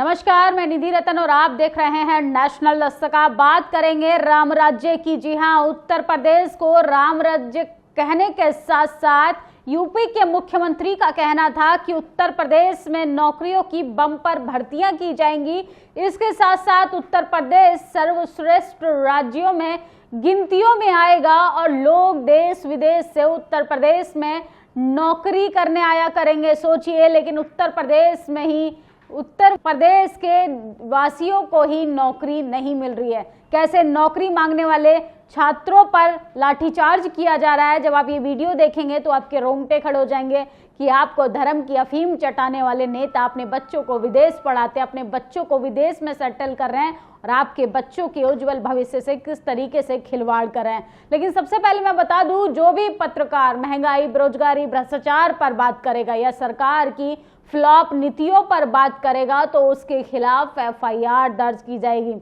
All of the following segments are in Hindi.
नमस्कार, मैं निधि रतन और आप देख रहे हैं नेशनल दस्तक। बात करेंगे राम राज्य की। जी हां, उत्तर प्रदेश को राम राज्य कहने के साथ साथ यूपी के मुख्यमंत्री का कहना था कि उत्तर प्रदेश में नौकरियों की बम्पर भर्तियां की जाएंगी। इसके साथ साथ उत्तर प्रदेश सर्वश्रेष्ठ राज्यों में गिनतियों में आएगा और लोग देश विदेश से उत्तर प्रदेश में नौकरी करने आया करेंगे। सोचिए, लेकिन उत्तर प्रदेश के वासियों को ही नौकरी नहीं मिल रही है। कैसे नौकरी मांगने वाले छात्रों पर लाठीचार्ज किया जा रहा है। जब आप ये वीडियो देखेंगे तो आपके रोंगटे खड़े हो जाएंगे कि आपको धर्म की अफीम चटाने वाले नेता अपने बच्चों को विदेश पढ़ाते, अपने बच्चों को विदेश में सेटल कर रहे हैं और आपके बच्चों के उज्जवल भविष्य से किस तरीके से खिलवाड़ कर रहे हैं। लेकिन सबसे पहले मैं बता दूं, जो भी पत्रकार महंगाई, बेरोजगारी, भ्रष्टाचार पर बात करेगा या सरकार की फ्लॉप नीतियों पर बात करेगा तो उसके खिलाफ एफआईआर दर्ज की जाएगी।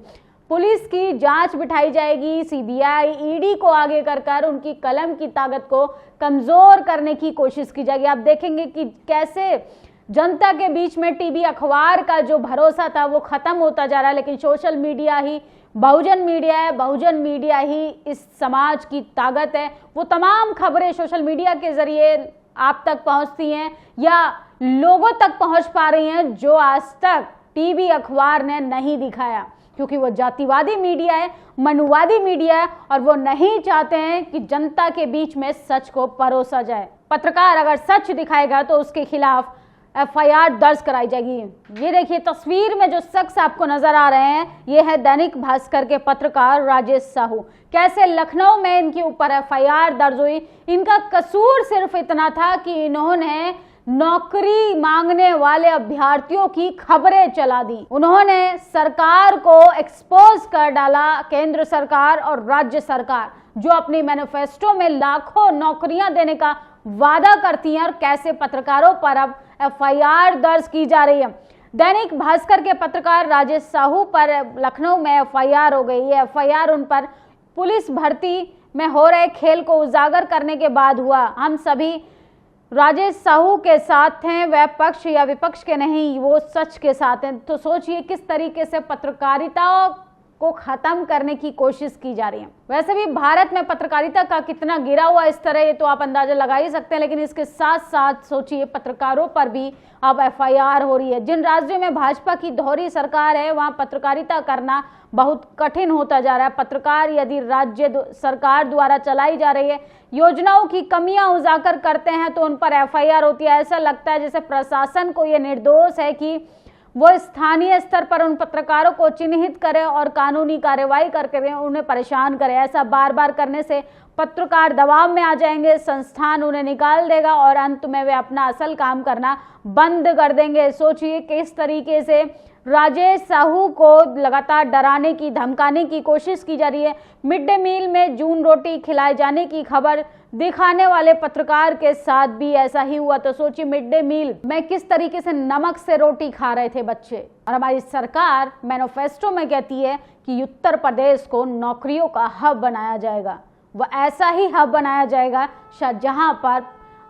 पुलिस की जांच बिठाई जाएगी। सीबीआई, ईडी को आगे कर उनकी कलम की ताकत को कमजोर करने की कोशिश की जाएगी। आप देखेंगे कि कैसे जनता के बीच में टीवी अखबार का जो भरोसा था वो खत्म होता जा रहा है। लेकिन सोशल मीडिया ही बहुजन मीडिया है, बहुजन मीडिया ही इस समाज की ताकत है। वो तमाम खबरें सोशल मीडिया के जरिए आप तक पहुंचती हैं या लोगों तक पहुंच पा रही हैं जो आज तक टीवी अखबार ने नहीं दिखाया, क्योंकि वो जातिवादी मीडिया है, मनुवादी मीडिया है और वो नहीं चाहते हैं कि जनता के बीच में सच को परोसा जाए। पत्रकार अगर सच दिखाएगा तो उसके खिलाफ एफआईआर दर्ज कराई जाएगी। ये देखिए, तस्वीर में जो शख्स आपको नजर आ रहे हैं ये है दैनिक भास्कर के पत्रकार राजेश साहू। कैसे लखनऊ में इनके ऊपर एफआईआर दर्ज हुई। इनका कसूर सिर्फ इतना था कि इन्होंने नौकरी मांगने वाले अभ्यर्थियों की खबरें चला दी। उन्होंने सरकार को एक्सपोज कर डाला। केंद्र सरकार और राज्य सरकार जो अपनी मैनिफेस्टो में लाखों नौकरियां देने का वादा करती हैं और कैसे पत्रकारों पर अब एफआईआर दर्ज की जा रही है। दैनिक भास्कर के पत्रकार राजेश साहू पर लखनऊ में एफआईआर हो गई है। एफआईआर उन पर पुलिस भर्ती में हो रहे खेल को उजागर करने के बाद हुआ। हम सभी राजेश साहू के साथ हैं, वह पक्ष या विपक्ष के नहीं, वो सच के साथ हैं। तो सोचिए किस तरीके से पत्रकारिता को खत्म करने की कोशिश की जा रही है। वैसे भी भारत में पत्रकारिता का कितना गिरा हुआ इस तरह, ये तो आप अंदाजा लगा ही सकते हैं। लेकिन इसके साथ साथ सोचिए पत्रकारों पर भी अब एफआईआर हो रही है। जिन राज्यों में भाजपा की दोहरी सरकार है वहां पत्रकारिता करना बहुत कठिन होता जा रहा है। पत्रकार यदि राज्य सरकार द्वारा चलाई जा रही है योजनाओं की कमियां उजागर करते हैं तो उन पर एफआईआर होती है। ऐसा लगता है जैसे प्रशासन को यह निर्दोष है कि वो स्थानीय स्तर पर उन पत्रकारों को चिन्हित करे और कानूनी कार्रवाई करके उन्हें परेशान करे। ऐसा बार बार करने से पत्रकार दबाव में आ जाएंगे, संस्थान उन्हें निकाल देगा और अंत में वे अपना असल काम करना बंद कर देंगे। सोचिए किस तरीके से राजेश साहू को लगातार डराने की, धमकाने की कोशिश की जा रही है। मिड डे मील में जून रोटी खिलाए जाने की खबर दिखाने वाले पत्रकार के साथ भी ऐसा ही हुआ। तो सोचिए मिड डे मील में किस तरीके से नमक से रोटी खा रहे थे बच्चे। और हमारी सरकार मैनिफेस्टो में कहती है कि उत्तर प्रदेश को नौकरियों का हब बनाया जाएगा। वह ऐसा ही हब बनाया जाएगा शायद जहां पर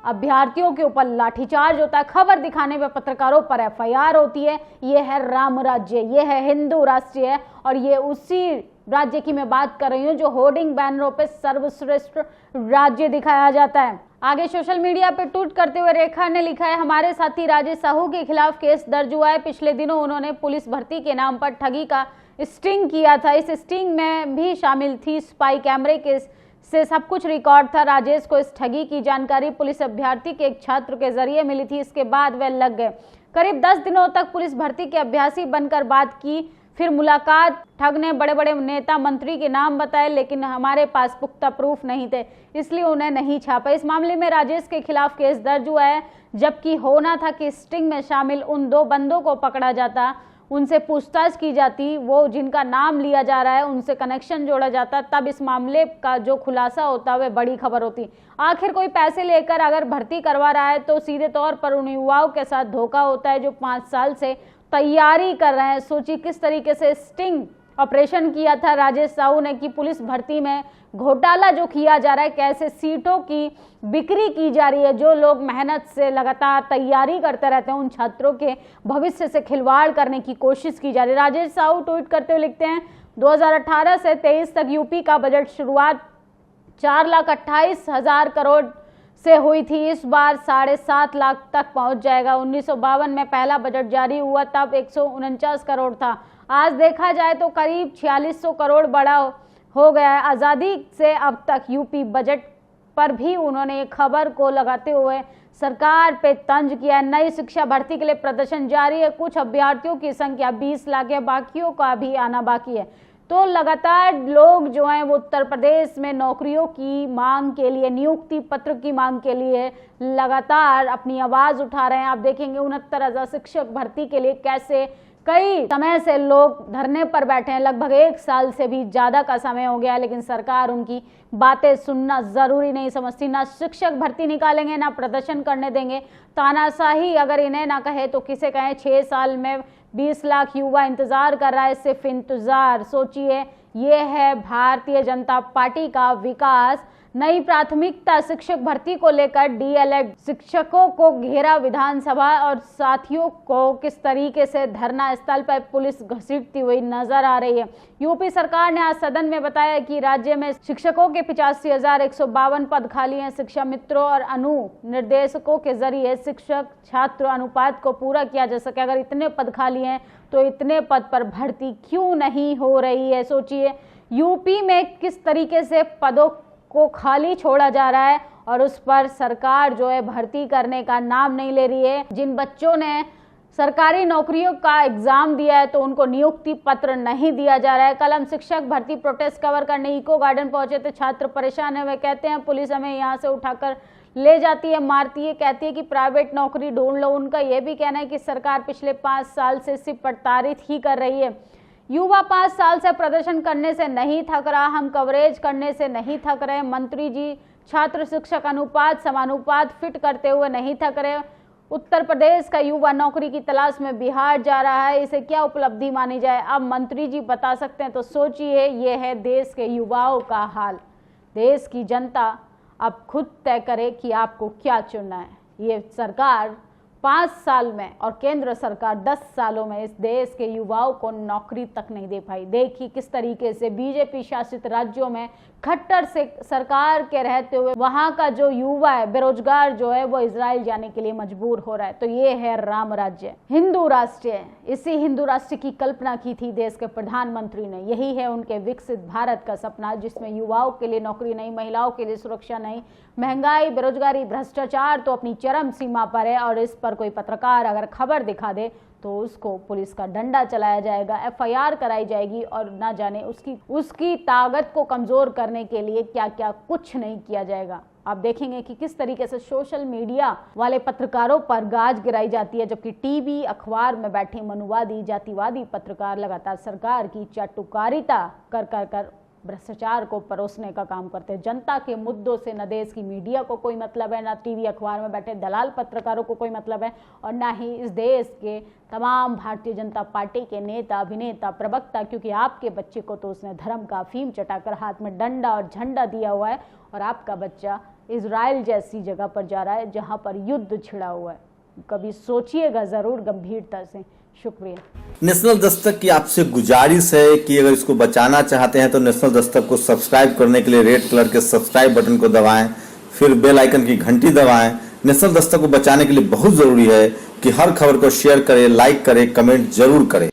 अभ्यर्थियों के ऊपर लाठीचार्ज होता है, खबर दिखाने में पत्रकारों पर एफआईआर होती है। ये है राम राज्य, ये है हिंदू राष्ट्र है और ये उसी राज्य की मैं बात कर रही हूँ जो होर्डिंग बैनरों पे सर्वश्रेष्ठ राज्य दिखाया जाता है। आगे सोशल मीडिया पे ट्वीट करते हुए रेखा ने लिखा है, हमारे साथी राजेश साहू के खिलाफ केस दर्ज हुआ है। पिछले दिनों उन्होंने पुलिस भर्ती के नाम पर ठगी का स्टिंग किया था। इस स्टिंग में भी शामिल थी स्पाई कैमरे के से सब कुछ रिकॉर्ड था। राजेश को इस ठगी की जानकारी पुलिस अभ्यर्थी के एक छात्र के जरिए मिली थी। इसके बाद वे लग गए। करीब 10 दिनों तक पुलिस भर्ती के अभ्यर्थी बनकर बात की, फिर मुलाकात। ठग ने बड़े बड़े नेता मंत्री के नाम बताए लेकिन हमारे पास पुख्ता प्रूफ नहीं थे, इसलिए उन्हें नहीं छापा। इस मामले में राजेश के खिलाफ केस दर्ज हुआ है, जबकि होना था कि स्टिंग में शामिल उन 2 बंदों को पकड़ा जाता, उनसे पूछताछ की जाती, वो जिनका नाम लिया जा रहा है उनसे कनेक्शन जोड़ा जाता, तब इस मामले का जो खुलासा होता वह बड़ी खबर होती। आखिर कोई पैसे लेकर अगर भर्ती करवा रहा है तो सीधे तौर पर उन युवाओं के साथ धोखा होता है जो 5 साल से तैयारी कर रहे हैं। सोचिए किस तरीके से स्टिंग ऑपरेशन किया था राजेश साहू ने कि पुलिस भर्ती में घोटाला जो किया जा रहा है, कैसे सीटों की बिक्री की जा रही है, जो लोग मेहनत से लगातार तैयारी करते रहते हैं उन छात्रों के भविष्य से खिलवाड़ करने की कोशिश की जा रही है। राजेश साहू ट्वीट करते हुए लिखते हैं 2018 से 23 तक यूपी का बजट शुरुआत 4,28,000 करोड़ से हुई थी, इस बार 7.5 लाख तक पहुंच जाएगा। 1952 में पहला बजट जारी हुआ तब 149 करोड़ था, आज देखा जाए तो करीब 4600 करोड़ बढ़ा हो गया है। आज़ादी से अब तक यूपी बजट पर भी उन्होंने एक खबर को लगाते हुए सरकार पे तंज किया है। नई शिक्षा भर्ती के लिए प्रदर्शन जारी है, कुछ अभ्यर्थियों की संख्या 20 लाख है, बाकियों का भी आना बाकी है। तो लगातार लोग जो हैं वो उत्तर प्रदेश में नौकरियों की मांग के लिए, नियुक्ति पत्र की मांग के लिए लगातार अपनी आवाज उठा रहे हैं। आप देखेंगे 69,000 शिक्षक भर्ती के लिए कैसे कई समय से लोग धरने पर बैठे हैं, लगभग 1 साल से भी ज्यादा का समय हो गया, लेकिन सरकार उनकी बातें सुनना जरूरी नहीं समझती। ना शिक्षक भर्ती निकालेंगे, ना प्रदर्शन करने देंगे। तानाशाही अगर इन्हें ना कहे तो किसे कहें। 6 साल में 20 लाख युवा इंतजार कर रहा है, सिर्फ इंतजार। सोचिए, ये है भारतीय जनता पार्टी का विकास। नई प्राथमिकता शिक्षक भर्ती को लेकर डीएलएड शिक्षकों को घेरा विधानसभा और साथियों को किस तरीके से धरना स्थल पर पुलिस घसीटती हुई नजर आ रही है। यूपी सरकार ने आज सदन में बताया कि राज्य में शिक्षकों के 85,152 पद खाली हैं। शिक्षा मित्रों और अनुनिर्देशकों के जरिए शिक्षक छात्र अनुपात को पूरा किया जा सके। अगर इतने पद खाली हैं तो इतने पद पर भर्ती क्यों नहीं हो रही है। सोचिए, यूपी में किस तरीके से पदों को खाली छोड़ा जा रहा है और उस पर सरकार जो है भर्ती करने का नाम नहीं ले रही है। जिन बच्चों ने सरकारी नौकरियों का एग्जाम दिया है तो उनको नियुक्ति पत्र नहीं दिया जा रहा है। कल हम शिक्षक भर्ती प्रोटेस्ट कवर करने इको गार्डन पहुंचे थे, छात्र परेशान है। वे कहते हैं पुलिस हमें यहाँ से उठाकर ले जाती है, मारती है, कहती है कि प्राइवेट नौकरी ढूंढ लो। उनका यह भी कहना है कि सरकार पिछले 5 साल से सिर्फ प्रताड़ित ही कर रही है। युवा 5 साल से प्रदर्शन करने से नहीं थक रहा, हम कवरेज करने से नहीं थक रहे। मंत्री जी छात्र शिक्षक अनुपात समानुपात फिट करते हुए नहीं थक रहे। उत्तर प्रदेश का युवा नौकरी की तलाश में बिहार जा रहा है, इसे क्या उपलब्धि मानी जाए। अब मंत्री जी बता सकते हैं तो सोचिए, ये है देश के युवाओं का हाल। देश की जनता अब खुद तय करे कि आपको क्या चुनना है। ये सरकार 5 साल में और केंद्र सरकार 10 सालों में इस देश के युवाओं को नौकरी तक नहीं दे पाई। देखिए किस तरीके से बीजेपी शासित राज्यों में खट्टर से सरकार के रहते हुए वहां का जो युवा है, बेरोजगार जो है, वो इजराइल जाने के लिए मजबूर हो रहा है। तो ये है राम राज्य, हिंदू राष्ट्र है। इसी हिंदू राष्ट्र की कल्पना की थी देश के प्रधानमंत्री ने। यही है उनके विकसित भारत का सपना, जिसमें युवाओं के लिए नौकरी नहीं, महिलाओं के लिए सुरक्षा नहीं, महंगाई, बेरोजगारी, भ्रष्टाचार तो अपनी चरम सीमा पर है। और इस पर कोई पत्रकार अगर खबर दिखा दे तो उसको पुलिस का डंडा चलाया जाएगा, एफआईआर कराई जाएगी और ना जाने उसकी ताकत को कमजोर करने के लिए क्या क्या कुछ नहीं किया जाएगा। आप देखेंगे कि किस तरीके से सोशल मीडिया वाले पत्रकारों पर गाज गिराई जाती है, जबकि टीवी अखबार में बैठे मनुवादी जातिवादी पत्रकार लगातार सरकार की चाटुकारिता कर भ्रष्टाचार को परोसने का काम करते हैं। जनता के मुद्दों से न देश की मीडिया को कोई मतलब है, ना टीवी अखबार में बैठे दलाल पत्रकारों को कोई मतलब है, और ना ही इस देश के तमाम भारतीय जनता पार्टी के नेता, अभिनेता, प्रवक्ता। क्योंकि आपके बच्चे को तो उसने धर्म का अफीम चटाकर हाथ में डंडा और झंडा दिया हुआ है, और आपका बच्चा इजराइल जैसी जगह पर जा रहा है जहां पर युद्ध छिड़ा हुआ है। कभी सोचिएगा जरूर गंभीरता से। शुक्रिया। नेशनल दस्तक की आपसे गुजारिश है कि अगर इसको बचाना चाहते हैं तो नेशनल दस्तक को सब्सक्राइब करने के लिए रेड कलर के सब्सक्राइब बटन को दबाएं, फिर बेल आइकन की घंटी दबाएं। नेशनल दस्तक को बचाने के लिए बहुत जरूरी है कि हर खबर को शेयर करें, लाइक करें, कमेंट जरूर करें।